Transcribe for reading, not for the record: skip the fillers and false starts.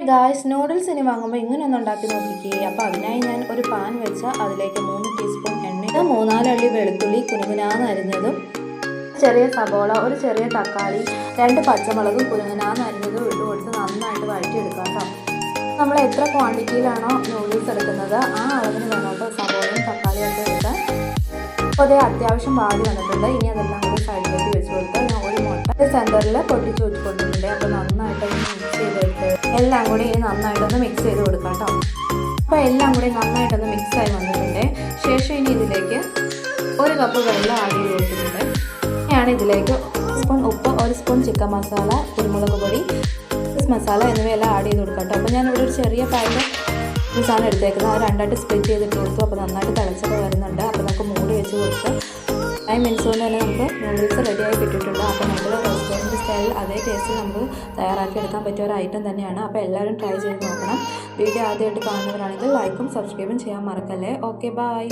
Guys noodles ഇനി വാങ്ങുമ്പോൾ ഇങ്ങനെ ഒന്ന് ഉണ്ടാക്കി നോക്കിക്കേ. അപ്പോൾ അതിനായി ഞാൻ ഒരു പാൻ വെച്ച് അതിലേക്ക് 3 ടീസ്പൂൺ എണ്ണ, 3-4 അള്ളി വെളുത്തുള്ളി കുനുകുനാന്ന് അരിഞ്ഞതും, ചെറിയ സബോള, ഒരു ചെറിയ തക്കാളി, 2 പച്ചമുളകും കുനുകുനാന്ന് അരിഞ്ഞതും ഇട്ട് കൊടുത്ത് നന്നായിട്ട് വഴറ്റിയെടുക്കാം കേട്ടോ. നമ്മൾ എത്ര ക്വാണ്ടിറ്റിയിലാണോ നൂഡിൽസ് എടുക്കുന്നത് ആ അളവിന് വേണം കേട്ടോ സബോളയും തക്കാളിയും ഒക്കെ എടുക്കാൻ. അപ്പോൾ അതേ അത്യാവശ്യം വാടി വന്നിട്ടുണ്ട്. ഇനി അതെല്ലാം കൂടി സൈഡിലേക്ക് വെച്ച് കൊടുത്ത് ഞാൻ ഒരു മുട്ട സെൻറ്ററിൽ പൊട്ടിച്ച് വെച്ച് കൊടുത്തിട്ടുണ്ട്. അപ്പോൾ നന്നായിട്ട് മിക്സ് ചെയ്തെടുത്ത് എല്ലാം കൂടി ഇനി നന്നായിട്ടൊന്ന് മിക്സ് ചെയ്ത് കൊടുക്കാം കേട്ടോ. അപ്പോൾ എല്ലാം കൂടി നന്നായിട്ടൊന്ന് മിക്സായി വന്നിട്ടുണ്ട്. ശേഷം ഇനി ഇതിലേക്ക് 1 കപ്പ് വെള്ളം ആഡ് ചെയ്ത് കൊടുത്തിട്ടുണ്ട്. ഇനിയാണ് ഇതിലേക്ക് 1 സ്പൂൺ ഉപ്പ്, 1 സ്പൂൺ ചിക്കൻ മസാല, കുരുമുളക് പൊടി, മസാല എന്നിവയെല്ലാം ആഡ് ചെയ്ത് കൊടുക്കാം കേട്ടോ. അപ്പോൾ ഞാനിവിടെ ഒരു ചെറിയ പാക്കറ്റ് സാധനം എടുത്തേക്കുന്നത് അത് 2ആയിട്ട് സ്പ്ലിറ്റ് ചെയ്തിട്ട് കൊടുത്തു. അപ്പോൾ നന്നായിട്ട് തിളച്ചൊക്കെ വരുന്നുണ്ട്. അപ്പോൾ നമുക്ക് മൂടി വെച്ച് കൊടുത്ത് 5 മിനിറ്റ്സ് കൊണ്ട് തന്നെ നമുക്ക് നൂഡിൽസ് റെഡിയായി കിട്ടിയിട്ടുണ്ട്. അപ്പോൾ നമ്മുടെ റെസ്റ്റോറൻറ്റ് സ്റ്റൈലിൽ അതേ ടേസ്റ്റ് നമുക്ക് തയ്യാറാക്കി എടുക്കാൻ പറ്റിയ ഒരു ഐറ്റം തന്നെയാണ്. അപ്പോൾ എല്ലാവരും ട്രൈ ചെയ്ത് നോക്കണം. വീഡിയോ ആദ്യമായിട്ട് കാണുന്നവരാണെങ്കിൽ ലൈക്കും സബ്സ്ക്രൈബും ചെയ്യാൻ മറക്കല്ലേ. Okay, by.